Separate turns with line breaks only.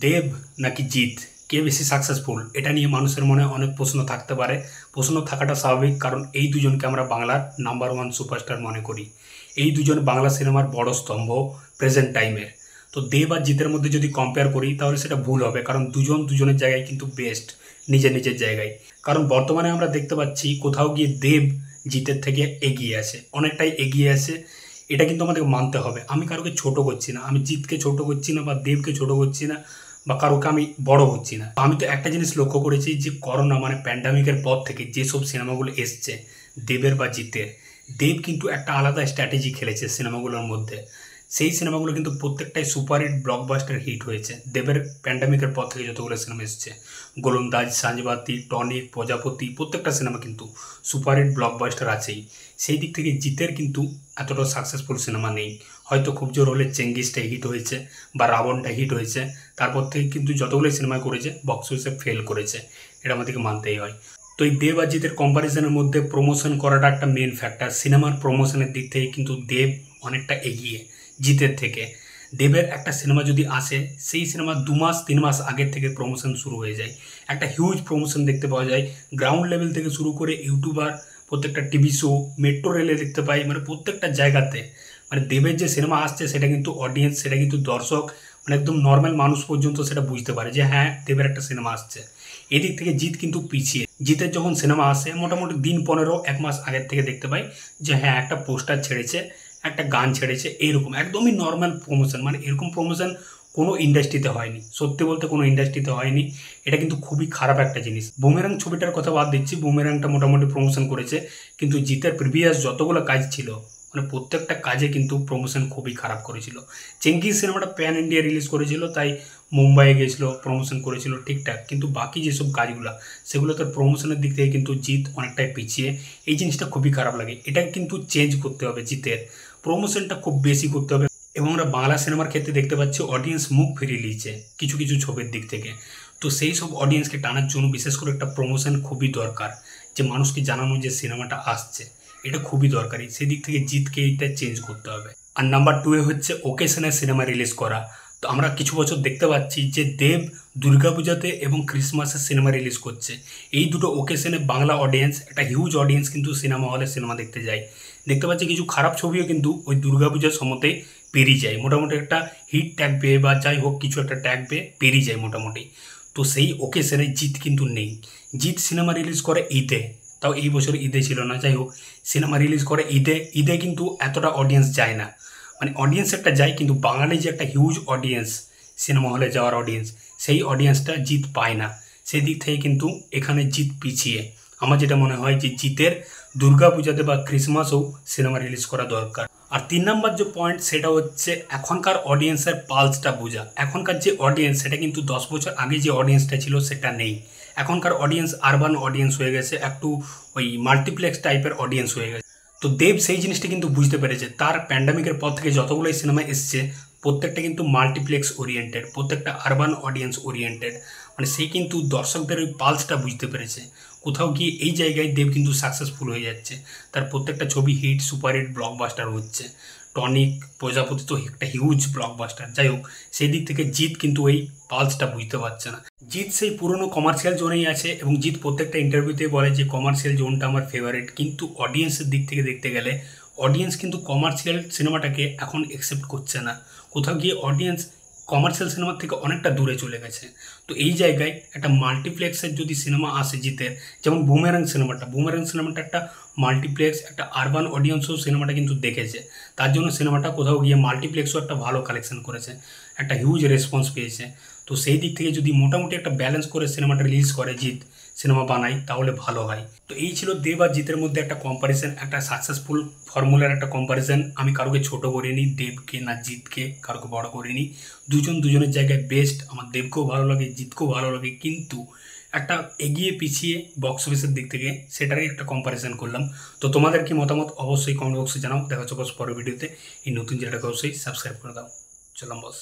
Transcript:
দেব নাকি জিৎ, কে বেশি সাকসেসফুল, এটা নিয়ে মানুষের মনে অনেক প্রশ্ন থাকতে পারে। প্রশ্ন থাকাটা স্বাভাবিক, কারণ এই দুজনকে আমরা বাংলার নাম্বার ওয়ান সুপারস্টার মনে করি। এই দুজন বাংলা সিনেমার বড় স্তম্ভ প্রেজেন্ট টাইমের। তো দেব আর জিতের মধ্যে যদি কম্পেয়ার করি তাহলে সেটা ভুল হবে, কারণ দুজন দুজনের জায়গায় কিন্তু বেস্ট, নিজের নিজের জায়গায়। কারণ বর্তমানে আমরা দেখতে পাচ্ছি কোথাও গিয়ে দেব জিতের থেকে এগিয়ে আছে, অনেকটাই এগিয়ে আছে। এটা কিন্তু আমাদেরকে মানতে হবে। আমি কারোকে ছোট করছি না, আমি জিতকে ছোট করছি না বা দেবকে ছোট করছি না, বা কারোকে আমি বড় হচ্ছি না। আমি তো একটা জিনিস লক্ষ্য করেছি যে করোনা মানে প্যান্ডামিকের পর থেকে যেসব সিনেমাগুলো এসছে দেবের বা জিতের, দেব কিন্তু একটা আলাদা স্ট্র্যাটেজি খেলেছে সিনেমাগুলোর মধ্যে। সেই সিনেমাগুলো কিন্তু প্রত্যেকটাই সুপারহিট ব্লকবাস্টার হিট হয়েছে। দেবের প্যান্ডামিকের পর থেকে যতগুলো সিনেমা এসছে, গোলন্দাজ, সাঁঝবাতি, টনিক, প্রজাপতি, প্রত্যেকটা সিনেমা কিন্তু সুপারহিট ব্লকবাস্টার আছেই। সেই দিক থেকে জিতের কিন্তু এতটা সাকসেসফুল সিনেমা নেই। হয়তো খুব জোর হলে চেঙ্গিসটা হিট হয়েছে বা রাবণটা হিট হয়েছে, তারপর থেকে কিন্তু যতগুলো সিনেমা করেছে বক্স অফিসে ফেল করেছে, এটা আমাদেরকে মানতেই হয়। তো এই দেব আর জিতের কম্পারিজনের মধ্যে প্রমোশন করাটা একটা মেন ফ্যাক্টর। সিনেমার প্রমোশনের দিক থেকে কিন্তু দেব অনেকটা এগিয়ে জিতের থেকে। দেবের একটা সিনেমা যদি আসে, সেই সিনেমা 2 মাস 3 মাস আগের থেকে প্রমোশন শুরু হয়ে যায়। একটা হিউজ প্রমোশন দেখতে পাওয়া যায়, গ্রাউন্ড লেভেল থেকে শুরু করে ইউটিউবার, প্রত্যেকটা টিভি শো, মেট্রো রেলে দেখতে পাই, মানে প্রত্যেকটা জায়গাতে। মানে দেবের যে সিনেমা আসছে সেটা কিন্তু অডিয়েন্স, সেটা কিন্তু দর্শক, মানে একদম নর্মাল মানুষ পর্যন্ত সেটা বুঝতে পারে যে হ্যাঁ দেবের একটা সিনেমা আসছে। এদিক থেকে জিৎ কিন্তু পিছিয়ে। জিতের যখন সিনেমা আসে মোটামুটি দিন 15-1 মাস আগের থেকে দেখতে পাই যে হ্যাঁ একটা পোস্টার ছেড়েছে, একটা গান ছেড়েছে, এইরকম একদমই নর্মাল প্রমোশন। মানে এরকম প্রমোশন কোনো ইন্ডাস্ট্রিতে হয়নি, সত্যি বলতে কোনো ইন্ডাস্ট্রিতে হয়নি। এটা কিন্তু খুবই খারাপ একটা জিনিস। বুমেরাং ছবিটার কথা বাদ দিচ্ছি, বুমেরাংটা মোটামুটি প্রমোশন করেছে, কিন্তু জিতের প্রিভিয়াস যতগুলো কাজ ছিল মানে প্রত্যেকটা কাজে কিন্তু প্রমোশন খুবই খারাপ করেছিল। চেঙ্গিস সিনেমাটা প্যান ইন্ডিয়া রিলিজ করেছিল, তাই মুম্বাইয়ে গেছিলো, প্রমোশন করেছিল ঠিকঠাক, কিন্তু বাকি যেসব কাজগুলো সেগুলো তার প্রমোশনের দিক থেকে কিন্তু জিৎ অনেকটাই পিছিয়ে। এই জিনিসটা খুবই খারাপ লাগে, এটা কিন্তু চেঞ্জ করতে হবে। জিতের প্রমোশনটা খুব বেশি করতে হবে। এবং আমরা বাংলা সিনেমার ক্ষেত্রে দেখতে পাচ্ছি অডিয়েন্স মুখ ফিরিয়ে নিয়েছে কিছু কিছু ছবির দিক থেকে। তো সেই সব অডিয়েন্সকে টানার জন্য বিশেষ করে একটা প্রমোশন খুবই দরকার, যে মানুষকে জানানো যে সিনেমাটা আসছে, এটা খুবই দরকারি। সেদিক থেকে জিতকে এইটা চেঞ্জ করতে হবে। আর নাম্বার 2 হচ্ছে ওকেশনের সিনেমা রিলিজ করা। তো আমরা কিছু বছর দেখতে পাচ্ছি যে দেব দুর্গাপূজাতে এবং ক্রিসমাসের সিনেমা রিলিজ করছে। এই দুটো ওকেশনে বাংলা অডিয়েন্স, একটা হিউজ অডিয়েন্স কিন্তু সিনেমা হলে সিনেমা দেখতে যায়। দেখতে পাচ্ছি কিছু খারাপ ছবিও কিন্তু ওই দুর্গাপূজার সময়তেই পেরিয়ে যায়, মোটামুটি একটা হিট ট্যাগ পেয়ে বা যাই হোক কিছু একটা ট্যাগ পেয়ে পেরিয়ে যায় মোটামুটি। তো সেই ওকেশনে জিৎ কিন্তু নেই। জিৎ সিনেমা রিলিজ করে ঈদে, তাও এই বছর ঈদে ছিল না, যাই হোক সিনেমা রিলিজ করে ঈদে। ঈদে কিন্তু এতটা অডিয়েন্স যায় না, মানে অডিয়েন্স একটা যায়, কিন্তু বাঙালি যে একটা হিউজ অডিয়েন্স, সিনেমা হলে যাওয়ার অডিয়েন্স, সেই অডিয়েন্সটা জিৎ পায় না। সেই দিক থেকে কিন্তু এখানে জিৎ পিছিয়ে। আমার যেটা মনে হয় যে জিতের দুর্গাপূজাতে বা ক্রিসমাসেও সিনেমা রিলিজ করা দরকার। আর 3 নম্বর যে পয়েন্ট সেটা হচ্ছে এখনকার অডিয়েন্সের পালসটা বোঝা। এখনকার যে অডিয়েন্স সেটা কিন্তু 10 বছর আগে যে অডিয়েন্সটা ছিল সেটা নেই। এখনকার অডিয়েন্স আরবান অডিয়েন্স হয়ে গেছে, একটু ওই মাল্টিপ্লেক্স টাইপের অডিয়েন্স হয়ে গেছে। তো দেব সেই জিনিসটা কিন্তু বুঝতে পেরেছে। তার প্যান্ডামিকের পর থেকে যতগুলোই সিনেমা এসছে প্রত্যেকটা কিন্তু মাল্টিপ্লেক্স ওরিয়েন্টেড, প্রত্যেকটা আরবান অডিয়েন্স ওরিয়েন্টেড। মানে সে কিন্তু দর্শকদের ওই পালসটা বুঝতে পেরেছে। কোথাও গিয়ে এই জায়গায় দেব কিন্তু সাকসেসফুল হয়ে যাচ্ছে। তার প্রত্যেকটা ছবি হিট, সুপারহিট, ব্লকবাস্টার হচ্ছে। টনিক, প্রজাপতি তো একটা হিউজ ব্লকবাস্টার। যাই হোক সেই দিক থেকে জিৎ কিন্তু ওই পালসটা বুঝতে পারছে না। জিৎ সেই পুরনো কমার্শিয়াল জোনেই আছে, এবং জিৎ প্রত্যেকটা ইন্টারভিউতে বলে যে কমার্শিয়াল জোনটা আমার ফেভারিট। কিন্তু অডিয়েন্সের দিক থেকে দেখতে গেলে অডিয়েন্স কিন্তু কমার্শিয়াল সিনেমাটাকে এখন অ্যাকসেপ্ট করছে না। কোথাও গিয়ে অডিয়েন্স কমার্শিয়াল সিনেমার থেকে অনেকটা দূরে চলে গেছে। তো এই জায়গায় একটা মাল্টিপ্লেক্সের যদি সিনেমা আসে জিতের, যেমন বুমেরাং সিনেমাটা একটা মাল্টিপ্লেক্স, একটা আরবান অডিয়েন্সও সিনেমাটা কিন্তু দেখেছে। তার জন্য সিনেমাটা কোথাও গিয়ে মাল্টিপ্লেক্সও একটা ভালো কালেকশন করেছে, একটা হিউজ রেসপন্স পেয়েছে। তো সেই দিক থেকে যদি মোটামুটি একটা ব্যালেন্স করে সিনেমাটা রিলিজ করে জিৎ, সিনেমা বানাই, তাহলে ভালো হয়। তো এই ছিল দেব আর জিতের মধ্যে একটা কম্পারিজন, একটা সাকসেসফুল ফর্মুলার একটা কম্পারিজন। আমি কারোকে ছোট করিনি, দেবকে না জিতকে কারোকে বড় করিনি। দুজন দুজনের জায়গায় বেস্ট। আমার দেবকেও ভালো লাগে, জিতকেও ভালো লাগে, কিন্তু একটা এগিয়ে পিছিয়ে বক্স অফিসের দিক থেকে সেটারই একটা কম্পারিজন করলাম। তো তোমাদের কি মতামত অবশ্যই কমেন্ট বক্সে জানাও। দেখা হচ্ছে পরের ভিডিওতে। এই নতুন চ্যানেলটাকে অবশ্যই সাবস্ক্রাইব করে দাও। চলাম বস।